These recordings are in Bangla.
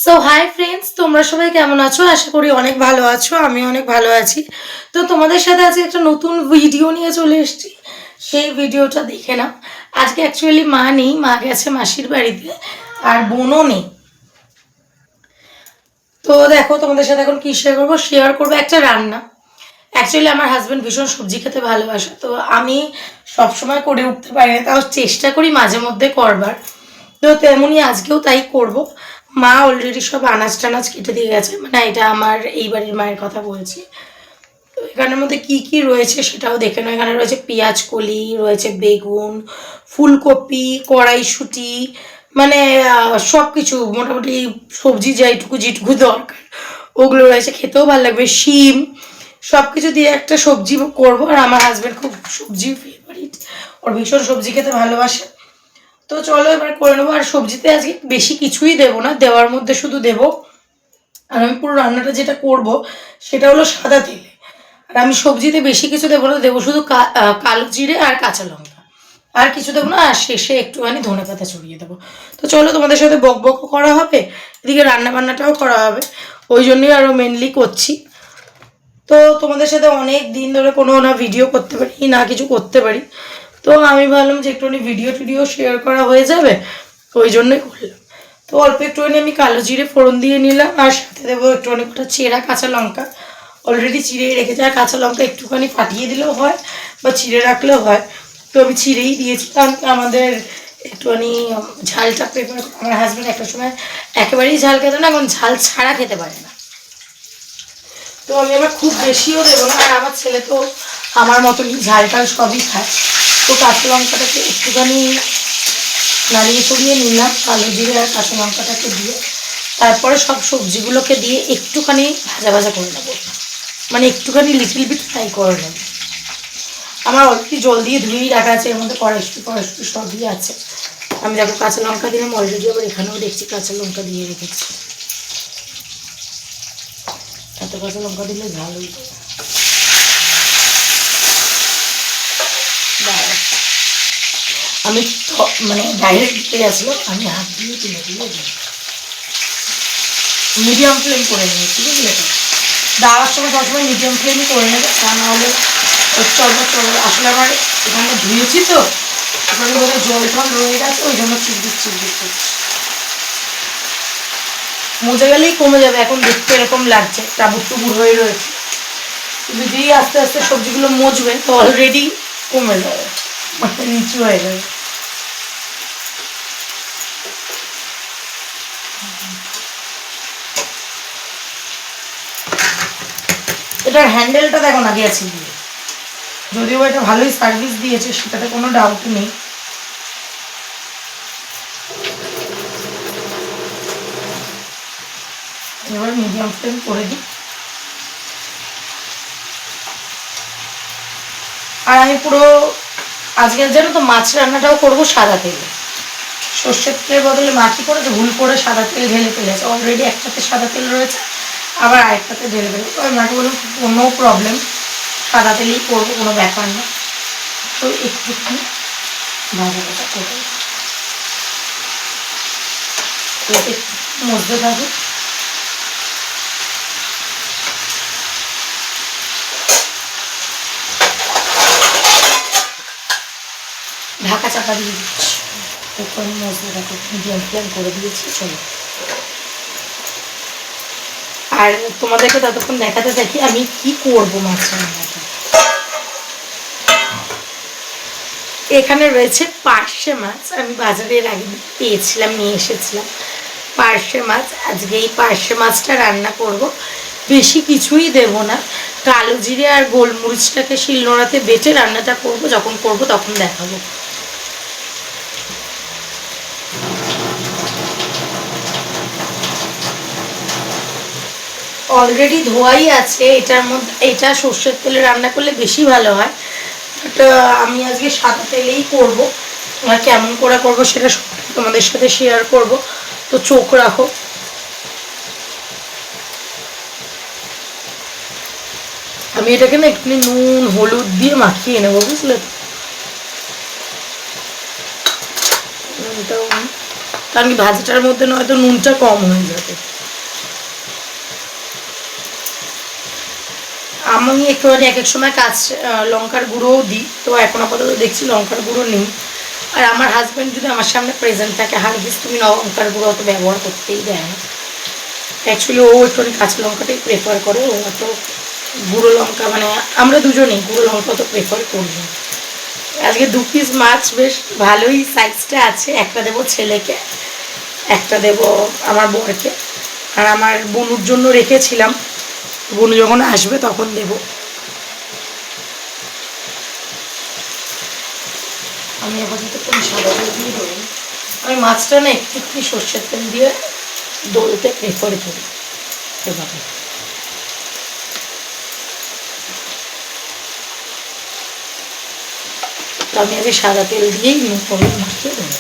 সো হাই ফ্রেন্ডস, তোমরা সবাই কেমন আছো? আশা করি অনেক ভালো আছো। আমি অনেক ভালো আছি। তো তোমাদের সাথে আজকে একটা নতুন ভিডিও নিয়ে চলে এসেছি। সেই ভিডিওটা দেখে নাও। আজকে অ্যাকচুয়ালি মা নেই, মা গেছে মাসির বাড়িতে, আর বোনও নেই। তো দেখো, তোমাদের সাথে এখন কি শেয়ার করবো একটা রান্না। অ্যাকচুয়ালি আমার হাজব্যান্ড ভীষণ সবজি খেতে ভালোবাসে, তো আমি সবসময় করে উঠতে পারি না, তাও চেষ্টা করি মাঝে মধ্যে করবার। তো তেমনই আজকেও তাই করব। মা অলরেডি সব আনাজ টানাজ কেটে দিয়ে গেছে, মানে এটা আমার এই বাড়ির মায়ের কথা বলছি। তো এখানের মধ্যে কি কি রয়েছে সেটাও দেখে নাও। এখানে রয়েছে পেঁয়াজ কলি, রয়েছে বেগুন, ফুলকপি, কড়াইশুঁটি, মানে সব কিছু মোটামুটি সবজি যেটুকু যেটুকু দরকার ওগুলো রয়েছে। খেতেও ভালো লাগবে। শিম, সব কিছু দিয়ে একটা সবজি করবো। আর আমার হাজব্যান্ড খুব সবজি ফেভারিট, ওর ভীষণ সবজি খেতে ভালোবাসে। তো চলো এবার করে নেবো। আর সবজিতে আজকে বেশি কিছুই দেবো না, দেওয়ার মধ্যে শুধু দেবো, আর আমি পুরো রান্নাটা যেটা করব সেটা হলো সাদা তেলে। আর আমি সবজিতে বেশি কিছু দেবো না, দেবো শুধু কালো জিরে আর কাঁচা লঙ্কা, আর কিছু দেবো না। আর শেষে একটুখানি ধনে পাতা ছড়িয়ে দেবো। তো চলো, তোমাদের সাথে বক বকও করা হবে, এদিকে রান্না বান্নাটাও করা হবে, ওই জন্যই আরও মেনলি করছি। তো তোমাদের সাথে অনেক দিন ধরে কোনো না ভিডিও করতে পারি না কিছু করতে পারি, তো আমি ভাবলাম যে একটুখানি ভিডিও শেয়ার করা হয়ে যাবে, ওই জন্যই করলাম। তো অল্প একটুখানি আমি কালো জিরে ফোড়ন দিয়ে নিলাম, আর সাথে দেবো একটুখানি গোটা চেরা কাঁচা লঙ্কা। অলরেডি চিড়েই রেখেছি, আর কাঁচা লঙ্কা একটুখানি ফাটিয়ে দিলেও হয় বা চিড়ে রাখলেও হয়। তো আমি চিড়েই দিয়েছি, কারণ আমাদের একটুখানি ঝালটা প্রেফার। আমার হাজব্যান্ড একটা সময় একেবারেই ঝাল খেতে না, এখন ঝাল ছাড়া খেতে পারে না। তো আমি আবার খুব বেশিও দেবো না, আর আমার ছেলে তো আমার মতনই ঝাল টাল সবই খায়। তো কাঁচা লঙ্কাটাকে একটুখানি নাড়িয়ে চড়িয়ে নিলাম কালো জিরে আর কাঁচা লঙ্কাটাকে দিয়ে, তারপরে সব সবজিগুলোকে দিয়ে একটুখানি ভাজা ভাজা করে নেবো, মানে একটুখানি লিটিল বিট ফ্রাই করে নেবো। আমার অলরেডি জল দিয়ে ধুয়েই রাখা আছে, এর মধ্যে কড়াইশুঁটি সবই আছে। আমি দেখো কাঁচা লঙ্কা দিলাম অলরেডি, আবার এখানেও দেখছি কাঁচা লঙ্কা দিয়ে রেখেছি। এত কাঁচা লঙ্কা দিলে ঝাল হয়ে যায়। আমি মানে ডাইরেক্ট দিতে গেছিলাম, আমি হাত দিয়ে তুলে তুলে দিই। মিডিয়াম ফ্লেম করে নিয়েছি, বুঝলে তো? দেওয়ার সময় সবসময় মিডিয়াম ফ্লেমই করে নেবে, তা নাহলে চল। আসলে আমার এখানে ধুয়েছি তো, ওখানে বোধহয় জল টল রয়ে গেছে, ওই জন্য চিরবিট করছি। মজে গেলেই কমে যাবে, এখন দেখতে এরকম লাগছে টাবুর টুবুর হয়ে রয়েছে, যদি আস্তে আস্তে সবজিগুলো মজবে তো অলরেডি কমে যাবে, মানে নিচু হয়ে যাবে। এটার হ্যান্ডেলটা দেখো না গেছে দিয়ে, যদিও এটা ভালোই সার্ভিস দিয়েছে, সেটাতে কোনো ডাউট নেই। এবার মিডিয়াম ফ্লেম করে দিই। আর আমি পুরো আজকে জানো তো মাছ রান্নাটাও করবো সাদা তেলে। সর্ষের তেলের বদলে মা কি করেছে, ভুল করে সাদা তেল ঢেলে ফেলেছে। অলরেডি একটাতে সাদা তেল রয়েছে, আবার আরেকটাতে ঢেলে ফেলেছে। ওই মাকে বললাম কোনো প্রবলেম, সাদা তেলেই করবো, কোনো ব্যাপার না। তো একটুখানি ভাজা ভাজা করবো, একটু মধ্যে থাকুক। ঢাকা চাপা দিয়ে দিচ্ছি, একটু মশলাটাকে মিডিয়াম ফ্লেম করে দিয়েছি। চলো, আর তোমাদেরকে ততক্ষণ দেখাতে থাকি আমি কি করবো মাছ রান্নাটা। এখানে রয়েছে পার্শে মাছ, আমি বাজারের আগে পেয়েছিলাম, নিয়ে এসেছিলাম পার্শে মাছ। আজকে এই পার্শে মাছটা রান্না করব, বেশি কিছুই দেব না। কালো জিরে আর গোলমরিচটাকে শিলনোড়াতে বেটে রান্নাটা করব, যখন করব তখন দেখাবো। অলরেডি ধোয়াই আছে, এটার মধ্যে এটা সর্ষের তেলে রান্না করলে বেশি ভালো হয়, বাট আমি আজকে সাদা তেলেই করব। আর কেমন করে করবো সেটা তোমাদের সাথে শেয়ার করব, তো চোখ রাখো। আমি এটাকে না একটু নুন হলুদ দিয়ে মাখিয়ে নেবো, বুঝলে তো? নুনটাও কারণ কি ভাজাটার মধ্যে নয়তো নুনটা কম হয়ে যাবে। আমি একটুখানি এক এক সময় লঙ্কার গুঁড়োও দিই, তো এখন আপাতত দেখছি লঙ্কার গুঁড়ো নেই। আর আমার হাজব্যান্ড যদি আমার সামনে প্রেজেন্ট থাকে, হারগিস তুমি লঙ্কার গুঁড়ো অত ব্যবহার করতেই দেয় না। অ্যাকচুয়ালি ও একটুখানি কাঁচা লঙ্কাটাই প্রেফার করে, ও অত গুঁড়ো লঙ্কা মানে আমরা দুজনেই গুঁড়ো লঙ্কা অত প্রেফার করি না। আজকে 2 পিস মাছ বেশ ভালোই সাইজটা আছে, একটা দেবো ছেলেকে, একটা দেবো আমার বরকে, আর আমার বনুর জন্য রেখেছিলাম, বনু যখন আসবে তখন দেব। আমি আপাতত একটু সাদা তেল দিয়ে ধরি, আমি মাছটা না একটু সর্ষের তেল দিয়ে দোলতে প্রেফার করি এভাবে। তো আমি আজকে সাদা তেল দিয়েই হলুদ মাখিয়ে দেবো।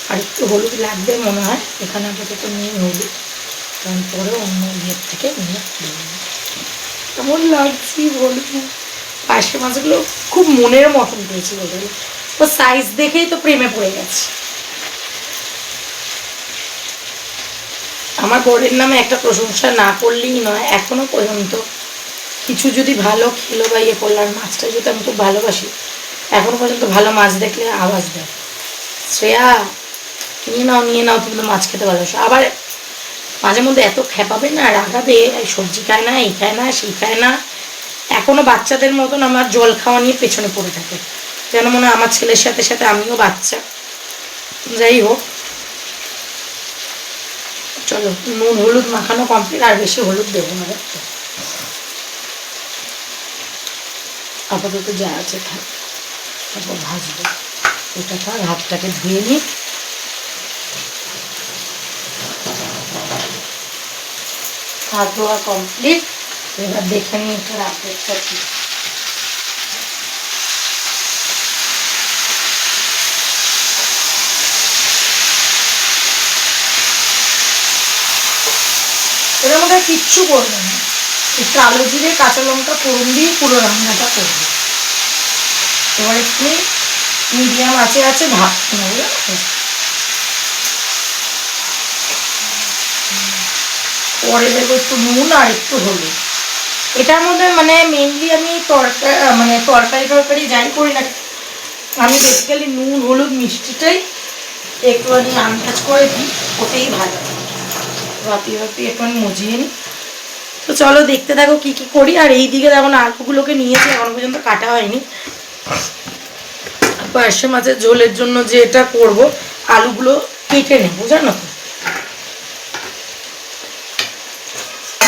আর একটু হলুদ লাগবে মনে হয়, এখানে আপাতত নিয়ে হলুদ, কারণ পরে অন্য ইয়ের থেকে নিয়ে কেমন লাগছি বলবো। পার্শে মাছগুলো খুব মনের মতন পেয়েছি বলতে গেলে, তো সাইজ দেখেই তো প্রেমে পড়ে গেছে। আমার বরের নামে একটা প্রশংসা না করলেই নয়, এখনো পর্যন্ত কিছু যদি ভালো খেলো বা ইয়ে করলো, আর মাছটা যদি আমি খুব ভালোবাসি, এখনো পর্যন্ত ভালো মাছ দেখলে আওয়াজ দেয়, শ্রেয়া নিয়ে নাও তুমি তো মাছ খেতে ভালোবাসো। আবার মাঝে মধ্যে এত খেপাবে না, রাগাবে, সবজি খায় না, এই খায় না, সেই খায় না, এখনো বাচ্চাদের মতন আমার জল খাওয়া নিয়ে পেছনে পড়ে থাকে, যেন মনে হয় আমার ছেলের সাথে সাথে আমিও বাচ্চা। যাই হোক, চলো নুন হলুদ মাখানো কমপ্লিট, আর বেশি হলুদ দেবো না, দেখো আপাতত যা আছে থাক, তারপর ভাজবো। এটা থাক, হাতটাকে ধুয়ে নিই। হাত ধোয়া কমপ্লিট, এবার দেখে নিই এটার আপডেটটা কি। এর মধ্যে কিচ্ছু করবে না, একটু আলু জিরে কাঁচা লঙ্কা ফোড়ন দিয়ে পুরো রান্নাটা করবে। এবার একটু মিডিয়াম আছে ভাবতে হবে, পরে দেবো একটু নুন আর একটু হলুদ। এটার মধ্যে মানে মেনলি আমি তরকারি যাই করি না, আমি বেসিক্যালি নুন হলুদ মিষ্টিটাই একটুখানি আন্দাজ করে দিই, ওতেই ভালো বাপি একটুখানি মজিয়ে নিই। তো চলো দেখতে থাকো কি কি করি। আর এই দিকে এখন আলুগুলোকে নিয়েছি, এখন পর্যন্ত কাটা হয়নি। পার্শে মাছের ঝোলের জন্য যে এটা করবো, আলুগুলো কেটে নেবো, জানো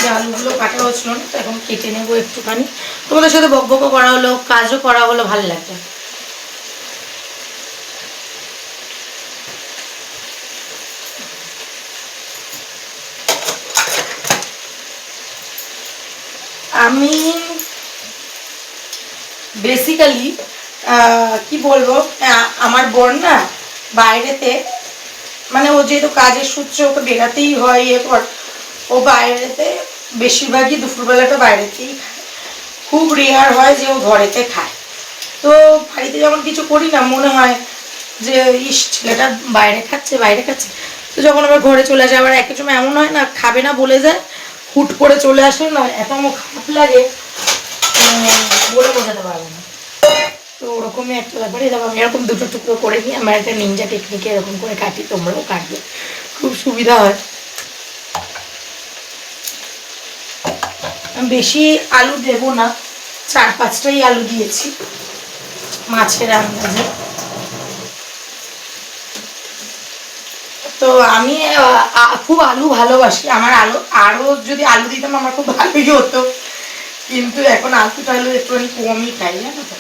তো আলুগুলো কাটা হচ্ছিল না, তো এখন কেটে নেবো একটুখানি। তোমাদের সাথে বকবকও করা হলো, কাজও করা হলো, ভালো লাগবে। আমি বেসিক্যালি কি বলবো, আমার বোন না বাইরেতে, মানে ও যেহেতু কাজের সূত্রে ওকে বেরাতেই হয়, এরপর ও বাইরেতে বেশিরভাগই দুপুরবেলাটা বাইরেতেই খায়, খুব রেয়ার হয় যে ও ঘরেতে খায়। তো বাড়িতে যখন কিছু করি না, মনে হয় যে ইস ছেলেটা বাইরে খাচ্ছে। তো যখন আবার ঘরে চলে আসে, আবার এক সময় এমন হয় না খাবে না বলে যায়, হুট করে চলে আসে না, এত আমার খারাপ লাগে বলে বোঝাতে পারবো না। তো ওরকমই একটা ব্যাপার। এরকম আমি এরকম দুটো টুকরো করে নিই, আমার একটা নিনজা টেকনিকে এরকম করে কাটি, তোমরাও কাটবে, খুব সুবিধা হয়। বেশি আলু দেব না, 4-5টাই আলু দিয়েছি মাছের আন্দাজে। তো আমি খুব আলু ভালোবাসি, আমার আরও যদি আলু দিতাম আমার খুব ভালোই হতো, কিন্তু এখন আলু একটুখানি কমই খাই, জানো তো।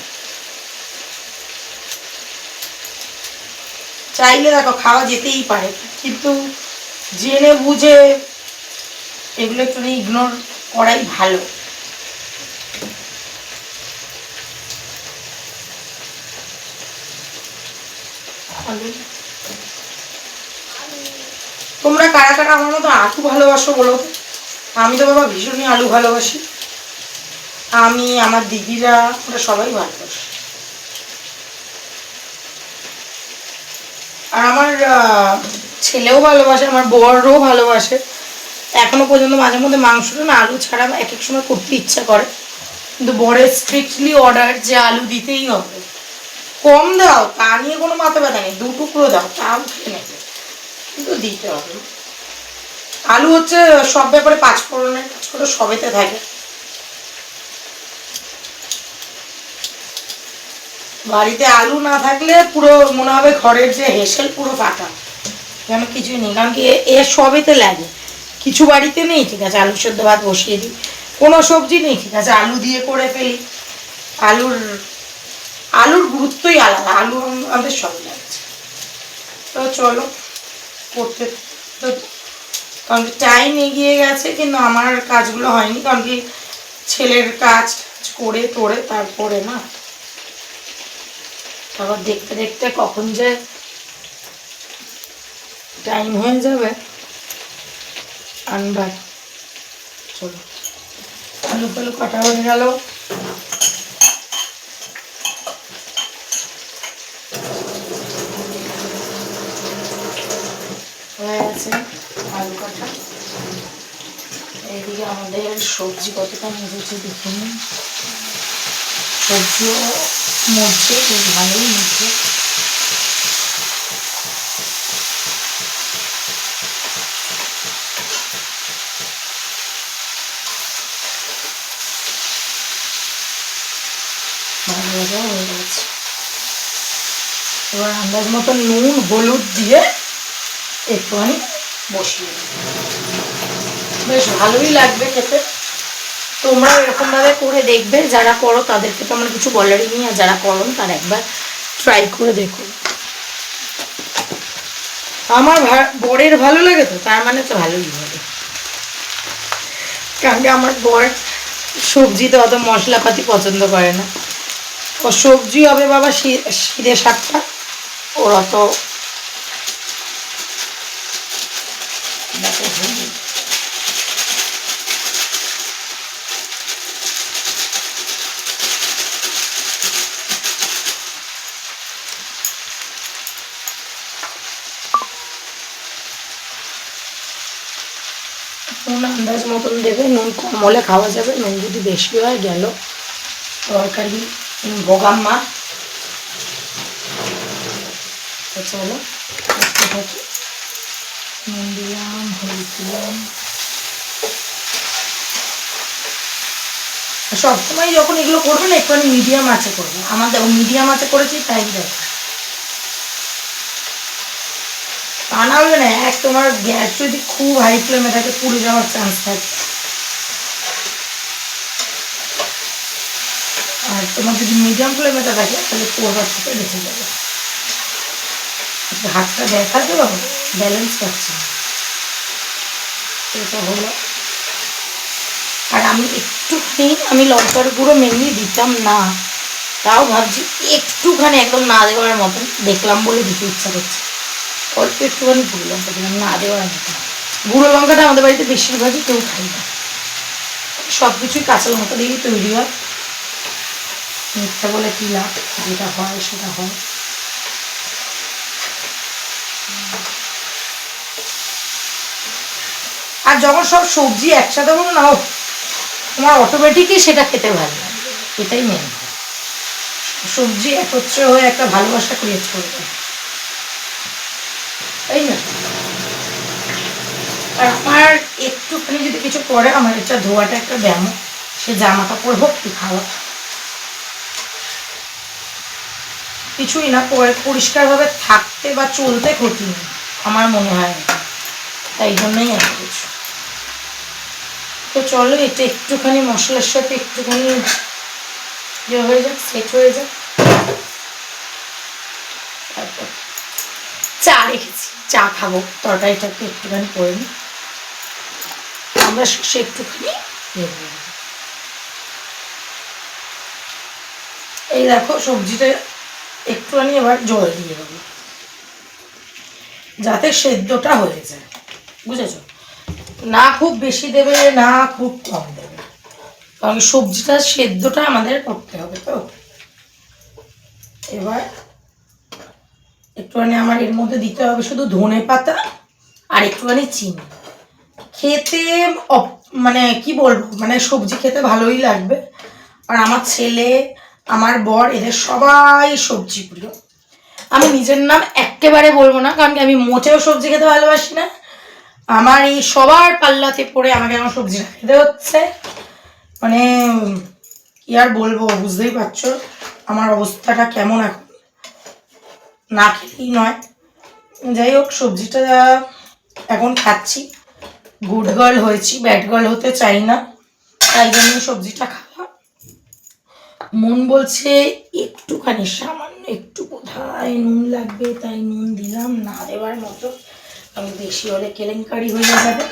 চাইলে দেখো খাওয়া যেতেই পারে, কিন্তু জেনে বুঝে এগুলো একটুখানি ইগনোর করাই ভালো। তোমরা কারা কারা আমার মতো আলু ভালোবাসো বলো? আমি তো বাবা ভীষণই আলু ভালোবাসি। আমি, আমার দিদিরা, ওরা সবাই ভালোবাসে। আর আমার ছেলেও ভালোবাসে, আমার বরও ভালোবাসে। এখনো পর্যন্ত মাঝে মধ্যে মাংসটা না আলু ছাড়া এক এক সময় করতে ইচ্ছা করে, কিন্তু বরের স্ট্রিক্টলি অর্ডার যে আলু দিতেই হবে। কম দাও তা নিয়ে কোনো মাথা ব্যথা নেই, 2 টুকরো দাও তাও খেয়ে নেবে, কিন্তু দিতে হবে। আলু হচ্ছে সব ব্যাপারে 5 ফোড়নের কাজ করে, সবেতে থাকে। বাড়িতে আলু না থাকলে পুরো মনে হবে ঘরের যে হেসেল পুরো ফাটা, যেন কিছুই নেই। কারণ কি এ সবেতে লাগে। কিছু বাড়িতে নেই, ঠিক আছে আলু সেদ্ধ ভাত বসিয়ে দিই, কোনো সবজি নেই, ঠিক আছে আলু দিয়ে করে ফেলি। আলুর আলুর গুরুত্বই আলাদা, আলু আমাদের সব লাগছে। তো চলো করতে, তো কারণ কি টাইম এগিয়ে গেছে, কিন্তু আমার কাজগুলো হয়নি, কারণ কি ছেলের কাজ করে তোরে তারপরে না, আবার দেখতে দেখতে কখন যে টাইম হয়ে যাবে আনবার। চলো আলু ফালু কাটা হয়ে গেল। হয়ে গেছে আলু কাটা। এইদিকে আমাদের সবজি কতটা মজেছে দেখে নিন। সবজিও মজছে, বেশ ভালোই মজছে। ভালো ভাজা হয়ে গেছে। এবার আন্দাজ মতো নুন হলুদ দিয়ে একটুখানি বসিয়ে বেশ ভালোই লাগবে খেতে। তোমরা এরকমভাবে করে দেখবে, যারা করো তাদেরকে তো আমার কিছু বলারই নেই, আর যারা করো তারা একবার ট্রাই করে দেখো। আমার বরের ভালো লাগে, তো তার মানে তো ভালোই হবে। কারণ কি আমার বর সবজিতে অত মশলাপাতি পছন্দ করে না, ও সবজি হবে বাবা শিরে শাকটা, ওর অত নুন আন্দাজ মতন দেবে, নুন কম হলে খাওয়া যাবে, নুন যদি বেশি হয় গেল তরকারি বোগাম মা। তো চলো থাকি, নুন দিলাম, হলুদ দিলাম। সবসময় যখন এগুলো করবে না একটু মিডিয়াম আঁচে করবে, আমাদের মিডিয়াম আঁচে করেছি তাই দেখো। তা না হলে না এক তোমার গ্যাস যদি খুব হাই ফ্লেমে থাকে পুড়ে যাওয়ার চান্স থাকে, আর তোমার যদি মিডিয়াম ফ্লেমেটা থাকে তাহলে পোড়ার থেকে বেঁচে যাবে। হাতটা দেখাতে পারো, ব্যালেন্স পাচ্ছি না, এটা হলো। আর আমি লঙ্কার গুঁড়ো মেনলি দিতাম না, তাও ভাবছি একটুখানি একদম না দেওয়ার মতন, দেখলাম বলে দিতে ইচ্ছা করছে, অল্প একটুখানি গুঁড়ো লঙ্কা দিলাম, না দেওয়ার মতন। গুঁড়ো লঙ্কাটা আমাদের বাড়িতে বেশিরভাগই কেউ খাই না, সব কিছুই কাঁচা লঙ্কা দিয়েই তৈরি হয়। মিথ্যা বলে কি লাভ, যেটা হয় সেটা হয়। আর যখন সব সবজি একসাথে বলো না, তোমার অটোমেটিকই সেটা খেতে ভালো লাগে, এটাই মেন। সবজি একত্রে হয়ে একটা ভালোবাসা ক্রিয়েট করবে, তাই না? আর আমার একটুখানি যদি কিছু করে, আমার এটা ধোয়াটা একটা ব্যায়াম, সে জামা কাপড় হোক কি খাওয়া, কিছুই না, পরিষ্কারভাবে থাকতে বা চলতে ক্ষতি নেই আমার মনে হয় না, তাই জন্যই এত কিছু। তো চলো এটা একটুখানি মশলার সাথে একটুখানি ইয়ে হয়ে যাক, সেট হয়ে যাক। তারপর চা রেখেছি, চা খাবো, তরকারিটাকে একটুখানি করে নিই, আমরা সে একটুখানি এই দেখো সবজিটা একটুখানি এবার জল দিয়ে দেবো যাতে সেদ্ধটা হয়ে যায়, বুঝেছো? না খুব বেশি দেবে না খুব কম দেবে, কারণ সবজিটা সেদ্ধটা আমাদের করতে হবে। তো এবার একটুখানি আমার এর মধ্যে দিতে হবে শুধু ধনে পাতা আর একটুখানি চিনি। খেতে মানে কি বলবো, মানে সবজি খেতে ভালোই লাগবে। আর আমার ছেলে, আমার বর, এদের সবাই সবজি প্রিয়। আমি নিজের নাম একেবারে বলবো না, কারণ আমি মোটেও সবজি খেতে ভালোবাসি না। আমার এই সবার পাল্লাতে পড়ে আমাকে এখন সবজিটা খেতে হচ্ছে। মানে কি আর বলবো, বুঝতেই পারছো আমার অবস্থাটা কেমন এখন, না খেলেই নয়। যাই হোক, সবজিটা এখন খাচ্ছি। গুড গার্ল হয়েছি, ব্যাড গার্ল হতে চাই না, তাই জন্য সবজিটা খাওয়া। মন বলছে একটুখানি, সামান্য একটু কোথায় নুন লাগবে, তাই নুন দিলাম, না দেওয়ার মতো, আমি বেশি হলে কেলেঙ্কারি হয়ে যাবে।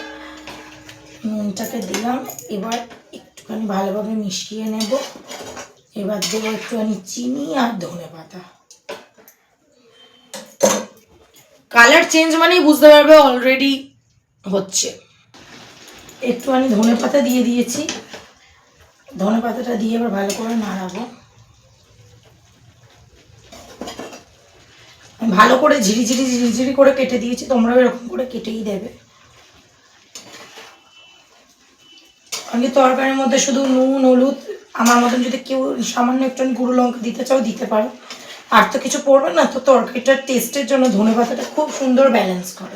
নুনটাকে দিলাম, এবার একটুখানি ভালোভাবে মিশিয়ে নেব। এবার দেবো একটুখানি চিনি আর ধনে পাতা। কালার চেঞ্জ মানেই বুঝতে পারবে অলরেডি হচ্ছে। একটুখানি ধনে পাতা দিয়ে দিয়েছি, ধনে পাতাটা দিয়ে এবার ভালো করে নাড়াবো। ভালো করে ঝিরিঝিরি ঝিরিঝিরি করে কেটে দিয়েছি, তোমরাও এরকম করে কেটেই দেবে। আমি তরকারির মধ্যে শুধু নুন হলুদ, আমার মতন যদি কেউ সামান্য একটু গুঁড়ো লঙ্কা দিতে চাও দিতে পারো, আর তো কিছু পড়বে না। তো তরকারিটার টেস্টের জন্য ধনে পাতাটা খুব সুন্দর ব্যালেন্স করে।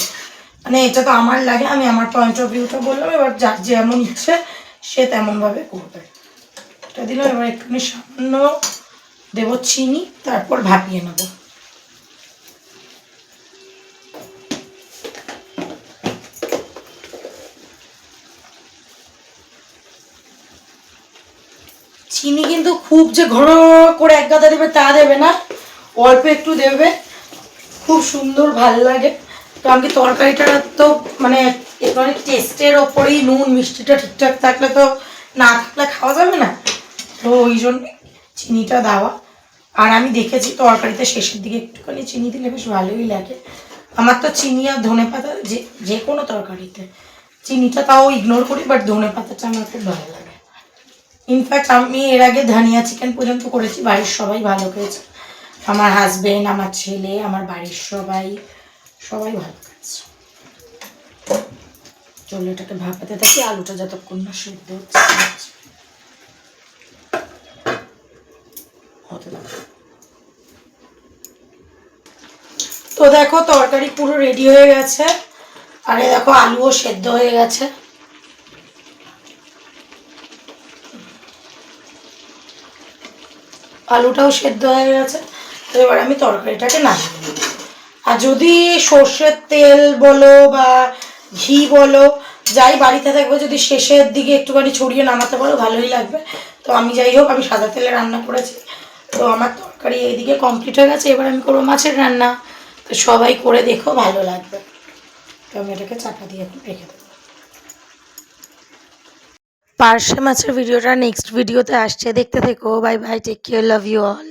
মানে এটা তো আমার লাগে, আমি আমার পয়েন্ট অফ ভিউটা বললাম, এবার যার যেমন ইচ্ছে সে তেমনভাবে করবে। এটা দিলাম, এবার একটুখানি সামান্য দেবো চিনি, তারপর ভাপিয়ে নেবো। চিনি কিন্তু খুব যে ঘন করে এক গাদা দেবে তা দেবে না, অল্প একটু দেবে, খুব সুন্দর ভাল লাগে। তো আমি তরকারিটা তো মানে এবারে টেস্টের ওপরেই, নুন মিষ্টিটা ঠিকঠাক থাকলে তো, না থাকলে খাওয়া যাবে না, তো ওই জন্য চিনিটা দেওয়া। আর আমি দেখেছি তরকারিতে শেষের দিকে একটুখানি চিনি দিলে বেশ ভালোই লাগে। আমার তো চিনি আর ধনে পাতা যে কোনো তরকারিতে চিনিটা তাও ইগনোর করি, বাট ধনে পাতাটা আমার খুব ভালো লাগে। ইনফ্যাক্ট আমি এর আগে ধনিয়া চিকেন পর্যন্ত করেছি, বাড়ির সবাই ভালো খেয়েছে। আমার হাজবেন্ড, আমার ছেলে, আমার বাড়ির সবাই সবাই ভালো খেয়েছে। চলো এটাকে ভাপাতে থাকি, আলুটা যতক্ষণ না সিদ্ধ হতে থাকে। তো দেখো তরকারি পুরো রেডি হয়ে গেছে, আর দেখো আলুও সেদ্ধ হয়ে গেছে। আলুটাও সেদ্ধ হয়ে গেছে। তো এবার আমি তরকারিটাকে নামিয়ে নেব। আর যদি সর্ষের তেল বলো বা ঘি বলো, যাই বাড়িতে থাকবে, যদি শেষের দিকে একটুখানি ছড়িয়ে নামাতে পারো ভালোই লাগবে। তো আমি যাই হোক, আমি সাদা তেলে রান্না করেছি। তো আমার তরকারি এইদিকে কমপ্লিট হয়ে গেছে, এবার আমি করবো মাছের রান্না। তো সবাই করে দেখো, ভালো লাগবে। তো আমি এটাকে চাপা দিয়ে রেখে দেবো। পার্শে মাছের ভিডিওটা নেক্সট ভিডিওতে আসছে, দেখতে থেকো। Bye bye, take care, love you all.